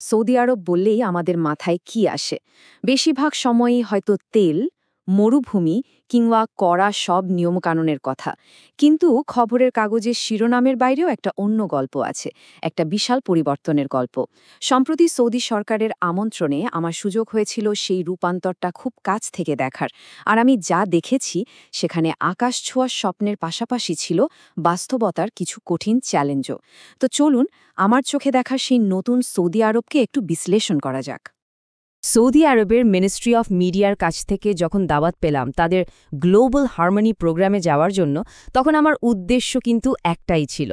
Saudi আরব বললেই আমাদের মাথায় কি আসে? বেশিরভাগ সময়ই হয়তো তেল, মরুভূমি কিংবা কড়া সব নিয়মকানুনের কথা। কিন্তু খবরের কাগজের শিরোনামের বাইরেও একটা অন্য গল্প আছে, একটা বিশাল পরিবর্তনের গল্প। সম্প্রতি সৌদি সরকারের আমন্ত্রণে আমার সুযোগ হয়েছিল সেই রূপান্তরটা খুব কাছ থেকে দেখার। আর আমি যা দেখেছি সেখানে আকাশ ছোঁয়ার স্বপ্নের পাশাপাশি ছিল বাস্তবতার কিছু কঠিন চ্যালেঞ্জও। তো চলুন আমার চোখে দেখা সেই নতুন সৌদি আরবকে একটু বিশ্লেষণ করা যাক। সৌদি আরবের মিনিস্ট্রি অফ মিডিয়ার কাছ থেকে যখন দাওয়াত পেলাম তাদের গ্লোবাল হারমোনি প্রোগ্রামে যাওয়ার জন্য, তখন আমার উদ্দেশ্য কিন্তু একটাই ছিল,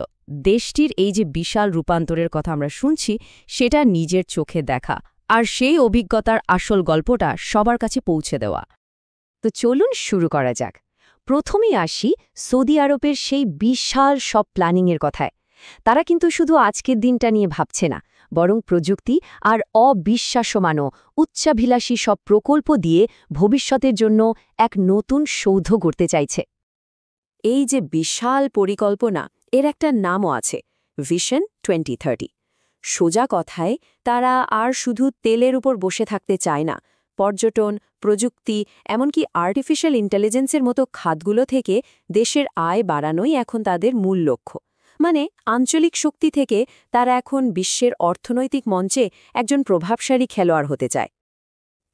দেশটির এই যে বিশাল রূপান্তরের কথা আমরা শুনছি সেটা নিজের চোখে দেখা, আর সেই অভিজ্ঞতার আসল গল্পটা সবার কাছে পৌঁছে দেওয়া। তো চলুন শুরু করা যাক। প্রথমেই আসি সৌদি আরবের সেই বিশাল সব প্ল্যানিংয়ের কথায়। তারা কিন্তু শুধু আজকের দিনটা নিয়ে ভাবছে না, বরং প্রযুক্তি আর অবিশ্বাস্যমানও উচ্চাভিলাষী সব প্রকল্প দিয়ে ভবিষ্যতের জন্য এক নতুন সৌধ গড়তে চাইছে। এই যে বিশাল পরিকল্পনা, এর একটা নামও আছে, ভিশন 2030। সোজা কথায় তারা আর শুধু তেলের উপর বসে থাকতে চায় না। পর্যটন, প্রযুক্তি, এমনকি আর্টিফিশিয়াল ইন্টেলিজেন্সের মতো খাতগুলো থেকে দেশের আয় বাড়ানোই এখন তাদের মূল লক্ষ্য। মানে আঞ্চলিক শক্তি থেকে তারা এখন বিশ্বের অর্থনৈতিক মঞ্চে একজন প্রভাবশালী খেলোয়াড় হতে চায়।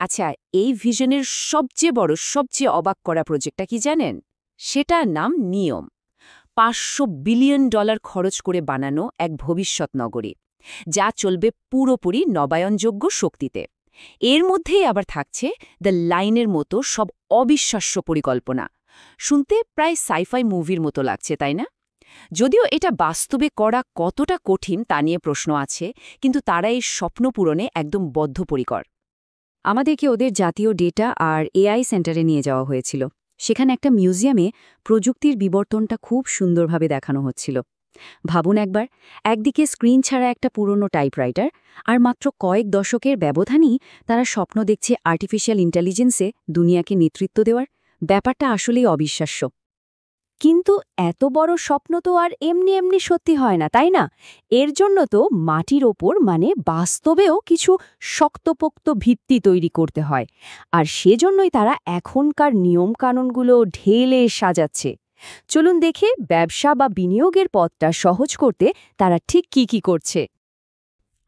আচ্ছা, এই ভিশনের সবচেয়ে বড়, সবচেয়ে অবাক করা প্রজেক্টটা কি জানেন? সেটার নাম নিয়ম। $500 বিলিয়ন খরচ করে বানানো এক ভবিষ্যৎ নগরী, যা চলবে পুরোপুরি নবায়নযোগ্য শক্তিতে। এর মধ্যেই আবার থাকছে দ্য লাইনের মতো সব অবিশ্বাস্য পরিকল্পনা। শুনতে প্রায় সাইফাই মুভির মতো লাগছে, তাই না? যদিও এটা বাস্তবে করা কতটা কঠিন তা নিয়ে প্রশ্ন আছে, কিন্তু তারা এই স্বপ্ন পূরণে একদম বদ্ধপরিকর। আমাদেরকে ওদের জাতীয় ডেটা আর এআই সেন্টারে নিয়ে যাওয়া হয়েছিল। সেখানে একটা মিউজিয়ামে প্রযুক্তির বিবর্তনটা খুব সুন্দরভাবে দেখানো হচ্ছিল। ভাবুন একবার, একদিকে স্ক্রিন ছাড়া একটা পুরনো টাইপরাইটার, আর মাত্র কয়েক দশকের ব্যবধানেই তারা স্বপ্ন দেখছে আর্টিফিশিয়াল ইন্টেলিজেন্সে দুনিয়াকে নেতৃত্ব দেওয়ার। ব্যাপারটা আসলেই অবিশ্বাস্য। কিন্তু এত বড় স্বপ্ন তো আর এমনি এমনি সত্যি হয় না, তাই না? এর জন্য তো মাটির ওপর, মানে বাস্তবেও কিছু শক্তপোক্ত ভিত্তি তৈরি করতে হয়। আর সেজন্যই তারা এখনকার নিয়মকানুনগুলো ঢেলে সাজাচ্ছে। চলুন দেখে ব্যবসা বা বিনিয়োগের পথটা সহজ করতে তারা ঠিক কি করছে।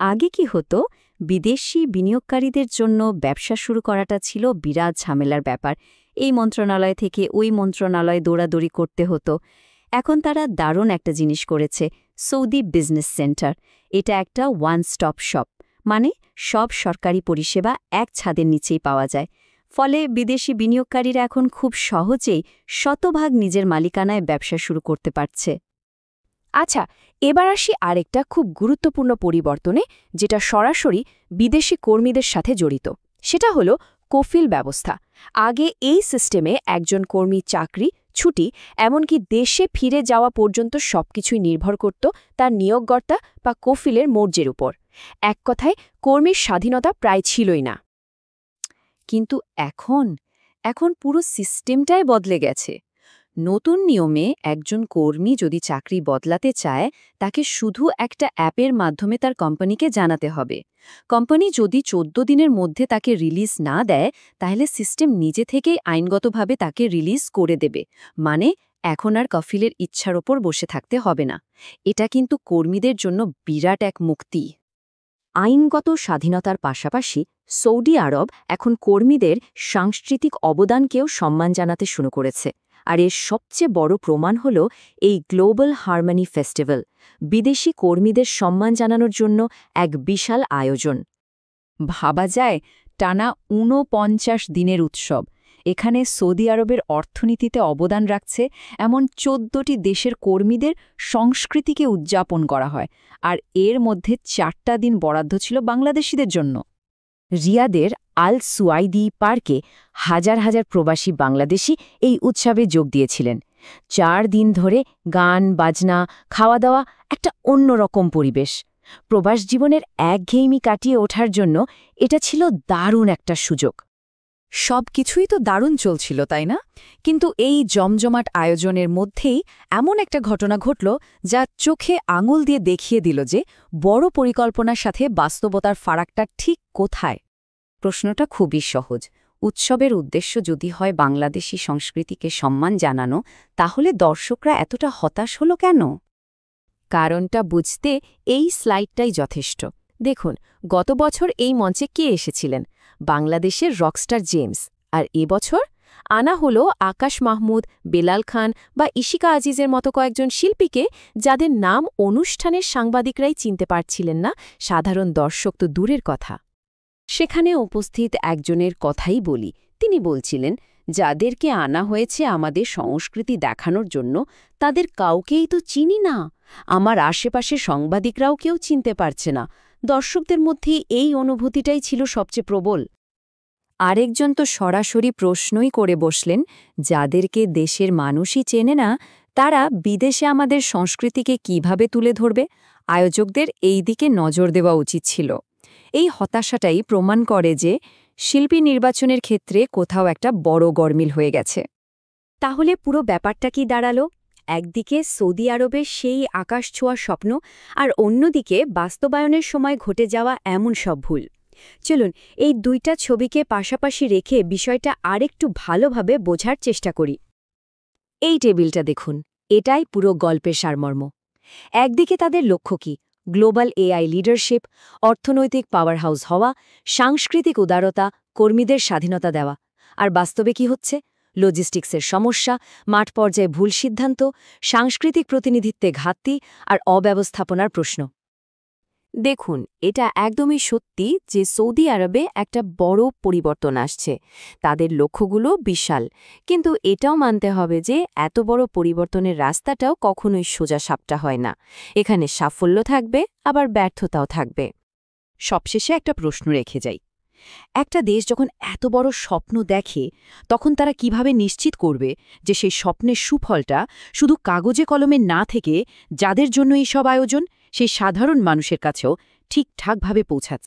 আগে কি হতো, বিদেশি বিনিয়োগকারীদের জন্য ব্যবসা শুরু করাটা ছিল বিরাট ঝামেলার ব্যাপার। এই মন্ত্রণালয় থেকে ওই মন্ত্রণালয়ে দৌড়াদৌড়ি করতে হতো। এখন তারা দারুণ একটা জিনিস করেছে, সৌদি বিজনেস সেন্টার। এটা একটা ওয়ান স্টপ শপ, মানে সব সরকারি পরিষেবা এক ছাদের নিচেই পাওয়া যায়। ফলে বিদেশি বিনিয়োগকারীরা এখন খুব সহজেই শতভাগ নিজের মালিকানায় ব্যবসা শুরু করতে পারছে। আচ্ছা, এবার আসি আরেকটা খুব গুরুত্বপূর্ণ পরিবর্তনে, যেটা সরাসরি বিদেশি কর্মীদের সাথে জড়িত। সেটা হলো কফিল ব্যবস্থা। আগে এই সিস্টেমে একজন কর্মী চাকরি, ছুটি, এমনকি দেশে ফিরে যাওয়া পর্যন্ত সবকিছুই নির্ভর করত তার নিয়োগকর্তা বা কফিলের মর্জির উপর। এক কথায় কর্মীর স্বাধীনতা প্রায় ছিলই না। কিন্তু এখন পুরো সিস্টেমটাই বদলে গেছে। নতুন নিয়মে একজন কর্মী যদি চাকরি বদলাতে চায়, তাকে শুধু একটা অ্যাপের মাধ্যমে তার কোম্পানিকে জানাতে হবে। কোম্পানি যদি 14 দিনের মধ্যে তাকে রিলিজ না দেয়, তাহলে সিস্টেম নিজে থেকেই আইনগতভাবে তাকে রিলিজ করে দেবে। মানে এখন আর কফিলের ইচ্ছার ওপর বসে থাকতে হবে না। এটা কিন্তু কর্মীদের জন্য বিরাট এক মুক্তি। আইনগত স্বাধীনতার পাশাপাশি সৌদি আরব এখন কর্মীদের সাংস্কৃতিক অবদানকেও সম্মান জানাতে শুরু করেছে। আর এর সবচেয়ে বড় প্রমাণ হল এই গ্লোবাল হারমোনি ফেস্টিভ্যাল, বিদেশি কর্মীদের সম্মান জানানোর জন্য এক বিশাল আয়োজন। ভাবা যায়, টানা ৪৯ দিনের উৎসব। এখানে সৌদি আরবের অর্থনীতিতে অবদান রাখছে এমন ১৪টি দেশের কর্মীদের সংস্কৃতিকে উদযাপন করা হয়। আর এর মধ্যে ৪টা দিন বরাদ্দ ছিল বাংলাদেশিদের জন্য। রিয়াদের আল সুয়াইদি পার্কে হাজার হাজার প্রবাসী বাংলাদেশি এই উৎসবে যোগ দিয়েছিলেন। ৪ দিন ধরে গান, বাজনা, খাওয়া দাওয়া, একটা অন্যরকম পরিবেশ। প্রবাস জীবনের একঘেয়েমি কাটিয়ে ওঠার জন্য এটা ছিল দারুণ একটা সুযোগ। সব কিছুই তো দারুণ চলছিল তাই না? কিন্তু এই জমজমাট আয়োজনের মধ্যেই এমন একটা ঘটনা ঘটল যা চোখে আঙুল দিয়ে দেখিয়ে দিল যে বড় পরিকল্পনার সাথে বাস্তবতার ফারাকটা ঠিক কোথায়। প্রশ্নটা খুবই সহজ। উৎসবের উদ্দেশ্য যদি হয় বাংলাদেশি সংস্কৃতিকে সম্মান জানানো, তাহলে দর্শকরা এতটা হতাশ হলো কেন? কারণটা বুঝতে এই স্লাইডটাই যথেষ্ট। দেখুন, গত বছর এই মঞ্চে কে এসেছিলেন? বাংলাদেশের রকস্টার জেমস। আর এবছর আনা হলো আকাশ মাহমুদ, বেলাল খান বা ইশিকা আজিজের মতো কয়েকজন শিল্পীকে, যাদের নাম অনুষ্ঠানের সাংবাদিকরাই চিনতে পারছিলেন না, সাধারণ দর্শক তো দূরের কথা। সেখানে উপস্থিত একজনের কথাই বলি। তিনি বলছিলেন, যাদেরকে আনা হয়েছে আমাদের সংস্কৃতি দেখানোর জন্য, তাদের কাউকেই তো চিনি না। আমার আশেপাশের সাংবাদিকরাও কেউ চিনতে পারছে না। দর্শকদের মধ্যে এই অনুভূতিটাই ছিল সবচেয়ে প্রবল। আরেকজন তো সরাসরি প্রশ্নই করে বসলেন, যাদেরকে দেশের মানুষই চেনে না, তারা বিদেশে আমাদের সংস্কৃতিকে কিভাবে তুলে ধরবে? আয়োজকদের এই দিকে নজর দেওয়া উচিত ছিল। এই হতাশাটাই প্রমাণ করে যে শিল্পী নির্বাচনের ক্ষেত্রে কোথাও একটা বড় গরমিল হয়ে গেছে। তাহলে পুরো ব্যাপারটা কি দাঁড়ালো? একদিকে সৌদি আরবের সেই আকাশ ছোঁয়ার স্বপ্ন, আর অন্যদিকে বাস্তবায়নের সময় ঘটে যাওয়া এমন সব ভুল। চলুন এই দুইটা ছবিকে পাশাপাশি রেখে বিষয়টা আরেকটু ভালোভাবে বোঝার চেষ্টা করি। এই টেবিলটা দেখুন, এটাই পুরো গল্পের সারমর্ম। একদিকে তাদের লক্ষ্য কি? গ্লোবাল এআই লিডারশিপ, অর্থনৈতিক পাওয়ারহাউস হওয়া, সাংস্কৃতিক উদারতা, কর্মীদের স্বাধীনতা দেওয়া। আর বাস্তবে কি হচ্ছে? লজিস্টিক্সের সমস্যা, মাঠ পর্যায়ে ভুল সিদ্ধান্ত, সাংস্কৃতিক প্রতিনিধিত্বে ঘাটতি আর অব্যবস্থাপনার প্রশ্ন। দেখুন, এটা একদমই সত্যি যে সৌদি আরবে একটা বড় পরিবর্তন আসছে। তাদের লক্ষ্যগুলো বিশাল, কিন্তু এটাও মানতে হবে যে এত বড় পরিবর্তনের রাস্তাটাও কখনোই সোজা সাপটা হয় না। এখানে সাফল্য থাকবে, আবার ব্যর্থতাও থাকবে। সবশেষে একটা প্রশ্ন রেখে যাই। একটা দেশ যখন এত বড় স্বপ্ন দেখে, তখন তারা কিভাবে নিশ্চিত করবে যে সেই স্বপ্নের সুফলটা শুধু কাগজে কলমে না থেকে যাদের জন্য এই সব আয়োজন, সেই সাধারণ মানুষের কাছেও ঠিকঠাকভাবে পৌঁছাচ্ছে?